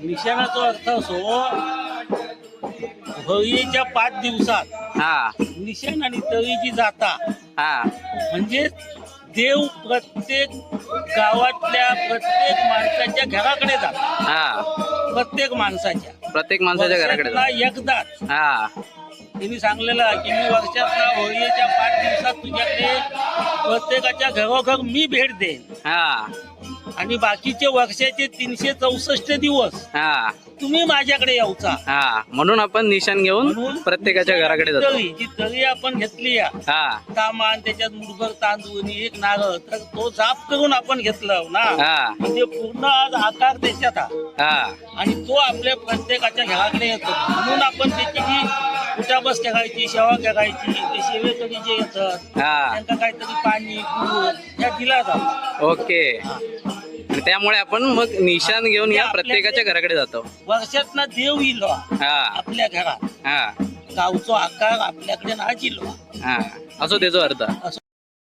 निशाणाचा अर्थ असो होळीच्या 5 दिवसात हा निशाण आणि तळीची जाता हा म्हणजे देव प्रत्येक गावातल्या प्रत्येक माणसाच्या घराकडे जातात. हा प्रत्येक माणसाच्या घराकडे वर्षातला एकदाच हा त्यांनी सांगलेलं आहे की मी वर्षातला होळीच्या 5 दिवसात तुझ्याकडे प्रत्येकाच्या घरोघर मी भेट देईन हा आणि बाकीचे वर्षाचे 364 दिवस हा तुम्ही माझ्याकडे यावचा. हा म्हणून आपण निशाण घेऊन म्हणून प्रत्येकाच्या घराकडे जातो. जी तळी आपण घेतली या हा तामान त्याच्यात मुठभर तांदूळ आणि एक नारळ तर तो साफ करून आपण घेतला ना हा म्हणजे पूर्ण आज आकार त्याच्यात हा. हा आणि तो आपल्या प्रत्येकाच्या घराकडे येतो म्हणून आपण त्याची जी उठाबस करायची सेवा करायची ते सेवेकरी जे येतात हा त्यांना काहीतरी पाणी दूध या दिला जातो. ओके. आणि त्यामुळे आपण मग निशाण घेऊन या प्रत्येकाच्या घराकडे जातो. वर्षातनं देव येईल हा आपल्या घरात हा गावचा आकार आपल्याकडे ना जिलो हा असो त्याचा अर्थ. असं